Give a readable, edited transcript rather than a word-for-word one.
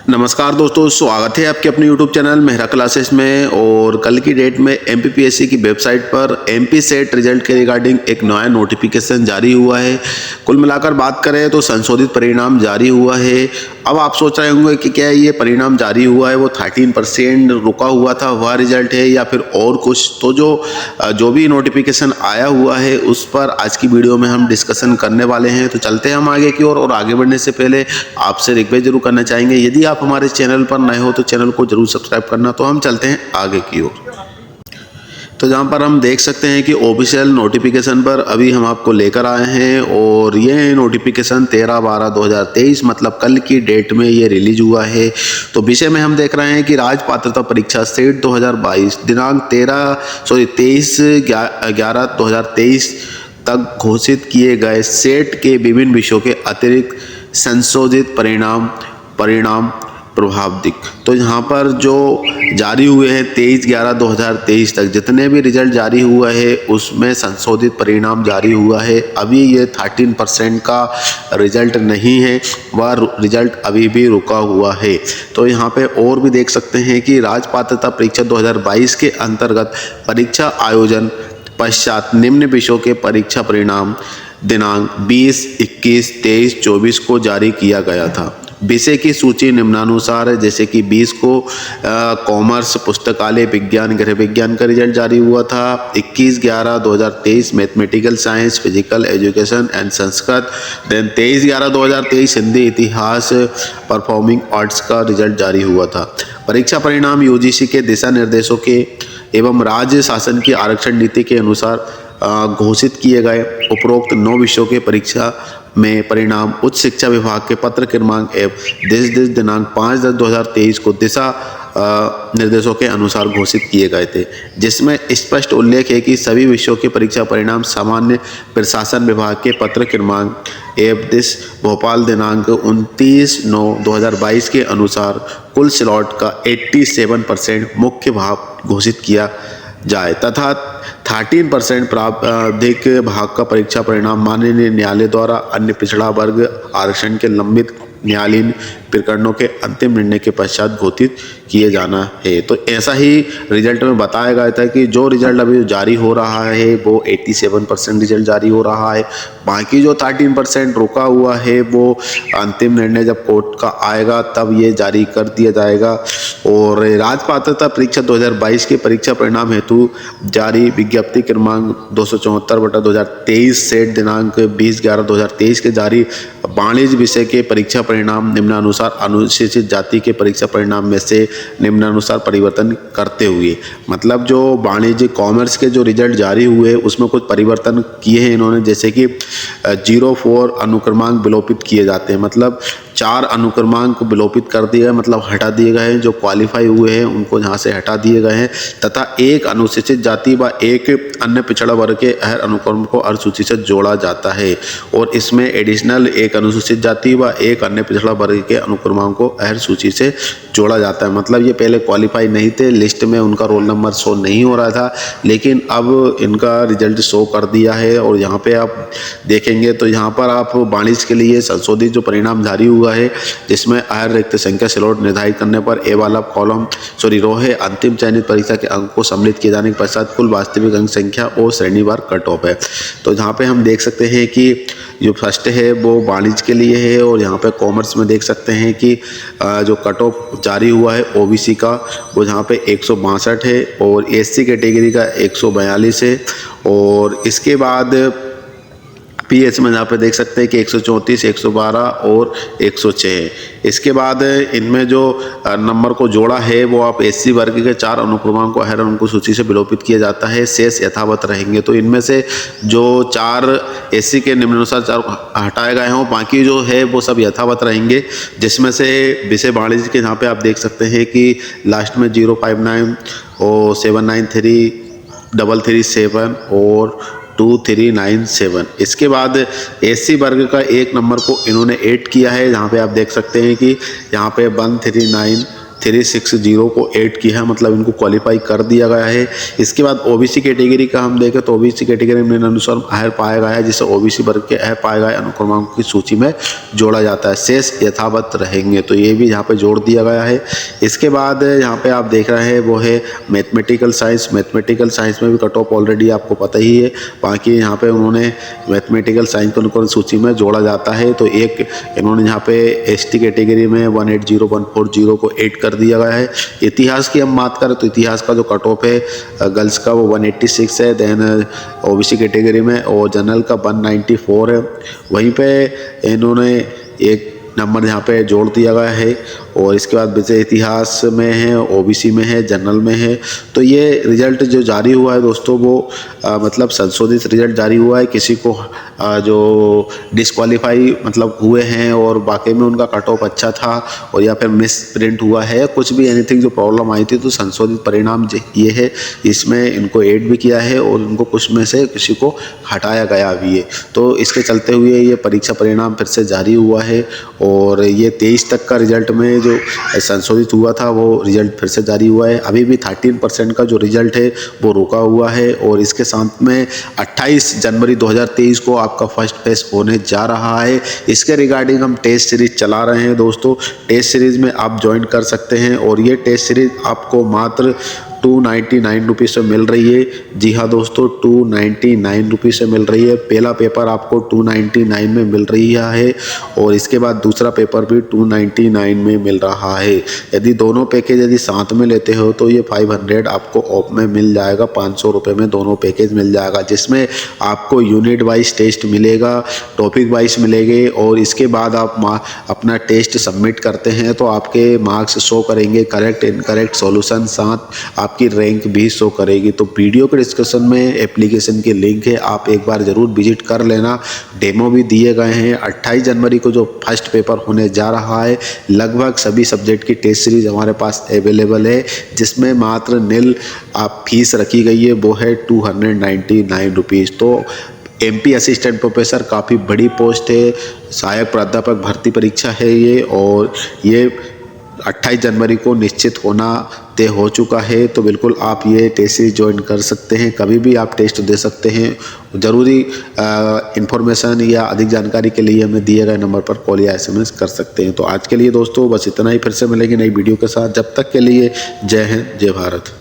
नमस्कार दोस्तों, स्वागत है आपके अपने YouTube चैनल मेहरा क्लासेस में। और कल की डेट में MPPSC की वेबसाइट पर MP सेट रिजल्ट के रिगार्डिंग एक नया नोटिफिकेशन जारी हुआ है। कुल मिलाकर बात करें तो संशोधित परिणाम जारी हुआ है। अब आप सोच रहे होंगे कि क्या ये परिणाम जारी हुआ है वो 13% रुका हुआ था वह रिजल्ट है या फिर और कुछ। तो जो भी नोटिफिकेशन आया हुआ है उस पर आज की वीडियो में हम डिस्कशन करने वाले हैं। तो चलते हैं हम आगे की ओर। और आगे बढ़ने से पहले आपसे रिक्वेस्ट जरूर करना चाहेंगे, यदि आप हमारे चैनल पर नए हो तो चैनल को जरूर सब्सक्राइब करना। तो हम चलते हैं आगे की ओर। तो जहाँ पर हम देख सकते हैं कि ऑफिशियल नोटिफिकेशन पर अभी हम आपको लेकर आए हैं और ये नोटिफिकेशन 13/12/2023 मतलब कल की डेट में ये रिलीज हुआ है। तो विषय में हम देख रहे हैं कि राज्य पात्रता परीक्षा सेट 2022 दिनांक 23/11/2023 तक घोषित किए गए सेट के विभिन्न विषयों के अतिरिक्त संशोधित परिणाम प्रभावित। तो यहाँ पर जो जारी हुए हैं 23/11/2023 तक जितने भी रिजल्ट जारी हुआ है उसमें संशोधित परिणाम जारी हुआ है। अभी ये 13% का रिजल्ट नहीं है, वह रिजल्ट अभी भी रुका हुआ है। तो यहाँ पे और भी देख सकते हैं कि राज्य पात्रता परीक्षा 2022 के अंतर्गत परीक्षा आयोजन पश्चात निम्न विषयों के परीक्षा परिणाम दिनांक 20, 21, 23, 24 को जारी किया गया था। विषय की सूची निम्नानुसार है, जैसे कि 20 को कॉमर्स पुस्तकालय विज्ञान गृह विज्ञान का रिजल्ट जारी हुआ था। 21/11/2023 mathematical science physical education and Sanskrit. Then 23/11/2023 Hindi इतिहास परफॉर्मिंग आर्ट्स का रिजल्ट जारी हुआ था। परीक्षा परिणाम UGC के दिशा निर्देशों के एवं राज्य शासन की आरक्षण नीति के अनुसार घोषित किए गए उपरोक्त 9 विषयों के परीक्षा में परिणाम उच्च शिक्षा विभाग के पत्र क्रमांक एवं दिनांक 5/10/2023 को दिशा निर्देशों के अनुसार घोषित किए गए थे, जिसमें स्पष्ट उल्लेख है कि सभी विषयों के परीक्षा परिणाम सामान्य प्रशासन विभाग के पत्र क्रमांक एवं भोपाल दिनांक 29/9/2022 के अनुसार कुल स्लॉट का 87% मुख्य भाग घोषित किया जाए तथा 13% प्रावधानिक भाग का परीक्षा परिणाम माननीय न्यायालय द्वारा अन्य पिछड़ा वर्ग आरक्षण के लंबित न्यायालयीन प्रकरणों के अंतिम निर्णय के पश्चात घोषित किए जाना है। तो ऐसा ही रिजल्ट में बताया गया था कि जो रिजल्ट अभी जारी हो रहा है वो 87% रिजल्ट जारी हो रहा है। बाकी जो 13% रुका हुआ है वो अंतिम निर्णय जब कोर्ट का आएगा तब ये जारी कर दिया जाएगा। और राज्य पात्रता परीक्षा 2022 के परीक्षा परिणाम हेतु जारी विज्ञप्ति क्रमांक 274/2023 सेट दिनांक 20/11/2023 के जारी वाणिज्य विषय के परीक्षा परिणाम निम्नानुसार अनुसूचित जाति के परीक्षा परिणाम में से निम्नानुसार परिवर्तन करते हुए, मतलब जो वाणिज्य कॉमर्स के जो रिजल्ट जारी हुए उसमें कुछ परिवर्तन किए हैं इन्होंने, जैसे कि 04 अनुक्रमांक विलोपित किए जाते हैं, मतलब 4 अनुक्रमांक विलोपित कर दिए गए, मतलब हटा दिए गए हैं। जो क्वालिफाई हुए हैं उनको यहाँ से हटा दिए गए हैं तथा एक अनुसूचित जाति व एक अन्य पिछड़ा वर्ग के हर अनुक्रम को अनुसूची से जोड़ा जाता है। और इसमें एडिशनल एक अनुसूचित जाति व एक अन्य पिछड़ा वर्ग के अनुक्रमांक को हर सूची से जोड़ा जाता है। मतलब ये पहले क्वालिफाई नहीं थे, लिस्ट में उनका रोल नंबर शो नहीं हो रहा था, लेकिन अब इनका रिजल्ट शो कर दिया है। और यहाँ पे आप देखेंगे तो यहाँ पर आप वाणिज्य के लिए संशोधित जो परिणाम जारी हुआ है, जिसमें हर रिक्त संख्या स्लॉट निर्धारित करने पर ए वाला कॉलम रो है अंतिम चयनित परीक्षा के अंक को सम्मिलित किए जाने के पश्चात कुल वास्तविक अंक संख्या और श्रेणीवार कट ऑफ है। तो यहाँ पे हम देख सकते हैं कि जो फर्स्ट है वो वाणिज्य के लिए है। और यहाँ पे कॉमर्स में देख सकते हैं कि जो कट ऑफ जारी हुआ है OBC का वो यहाँ पे 162 है और SC कैटेगरी का 142 है। और इसके बाद PS में यहाँ पे देख सकते हैं कि 134, 112 और 106 है। इसके बाद इनमें जो नंबर को जोड़ा है वो आप SC वर्ग के 4 अनुक्रमांक को हर उनको सूची से विलोपित किया जाता है, शेष यथावत रहेंगे। तो इनमें से जो 4 SC के निम्नानुसार 4 हटाए गए हों, बाकी जो है वो सब यथावत रहेंगे, जिसमें से विषय वाणिज्य के यहाँ पे आप देख सकते हैं कि लास्ट में 059 और 7933337 और 2397। इसके बाद SC वर्ग का एक नंबर को इन्होंने ऐड किया है। यहाँ पे आप देख सकते हैं कि यहाँ पे 139 360 को ऐड किया है, मतलब इनको क्वालिफाई कर दिया गया है। इसके बाद ओबीसी कैटेगरी का हम देखें तो ओबीसी कैटेगरी में अनुसार हायर पाया गया है, जिसे ओबीसी वर्ग के हायर पाए गए अनुक्रमांकों की सूची में जोड़ा जाता है, शेष यथावत रहेंगे, तो ये भी यहाँ पे जोड़ दिया गया है। इसके बाद यहाँ पे आप देख रहे हैं वो है मैथमेटिकल साइंस। मैथमेटिकल साइंस में भी कट ऑफ ऑलरेडी आपको पता ही है, बाकी यहाँ पे उन्होंने मैथमेटिकल साइंस को अनुक्रम सूची में जोड़ा जाता है। तो एक इन्होंने यहाँ पे एसटी कैटेगरी में 180 140 को ऐड कर दिया गया है। इतिहास की हम बात करें तो इतिहास का जो कट ऑफ है गर्ल्स का वो 186 है, देन ओबीसी कैटेगरी में, और जनरल का 194 है। वहीं पे इन्होंने एक नंबर यहाँ पे जोड़ दिया गया है। और इसके बाद विषय इतिहास में है, ओबीसी में है, जनरल में है। तो ये रिजल्ट जो जारी हुआ है दोस्तों वो मतलब संशोधित रिजल्ट जारी हुआ है। किसी को जो डिस्क्वालीफाई मतलब हुए हैं और बाकी में उनका कट ऑफ अच्छा था और या फिर मिस प्रिंट हुआ है, कुछ भी एनीथिंग जो प्रॉब्लम आई थी, तो संशोधित परिणाम ये है, इसमें इनको ऐड भी किया है और इनको कुछ में से किसी को हटाया गया भी है। तो इसके चलते हुए ये परीक्षा परिणाम फिर से जारी हुआ है और ये 23 तक का रिजल्ट में जो संशोधित हुआ था वो रिजल्ट फिर से जारी हुआ है। अभी भी 13% का जो रिजल्ट है वो रुका हुआ है और इसके साथ में 28 जनवरी 2023 को आपका फर्स्ट फेज होने जा रहा है। इसके रिगार्डिंग हम टेस्ट सीरीज चला रहे हैं दोस्तों। टेस्ट सीरीज में आप ज्वाइन कर सकते हैं और ये टेस्ट सीरीज आपको मात्र 299 रुपीज़ से मिल रही है। जी हाँ दोस्तों, 299 रुपीज़ से मिल रही है। पहला पेपर आपको 299 में मिल रही है और इसके बाद दूसरा पेपर भी 299 में मिल रहा है। यदि दोनों पैकेज यदि साथ में लेते हो तो ये 500 आपको ऑफ में मिल जाएगा, 500 रुपये में दोनों पैकेज मिल जाएगा, जिसमें आपको यूनिट वाइज टेस्ट मिलेगा, टॉपिक वाइज मिलेंगे और इसके बाद आप अपना टेस्ट सबमिट करते हैं तो आपके मार्क्स शो करेंगे, करेक्ट इनकरेक्ट सॉल्यूशन, साथ आपकी रैंक भी शो करेगी। तो वीडियो के डिस्क्रिप्शन में एप्लीकेशन की लिंक है, आप एक बार ज़रूर विजिट कर लेना। डेमो भी दिए गए हैं। 28 जनवरी को जो फर्स्ट पेपर होने जा रहा है, लगभग सभी सब्जेक्ट की टेस्ट सीरीज हमारे पास अवेलेबल है, जिसमें मात्र निल आप फीस रखी गई है, वो है 299 रुपीज़। तो एमपी असिस्टेंट प्रोफेसर काफ़ी बड़ी पोस्ट है, सहायक प्राध्यापक भर्ती परीक्षा है ये, और ये 28 जनवरी को निश्चित होना तय हो चुका है। तो बिल्कुल आप ये टेस्ट सीरीज ज्वाइन कर सकते हैं, कभी भी आप टेस्ट दे सकते हैं। ज़रूरी इन्फॉर्मेशन या अधिक जानकारी के लिए हमें दिए गए नंबर पर कॉल या SMS कर सकते हैं। तो आज के लिए दोस्तों बस इतना ही, फिर से मिलेंगे नई वीडियो के साथ। जब तक के लिए जय हिंद, जय भारत।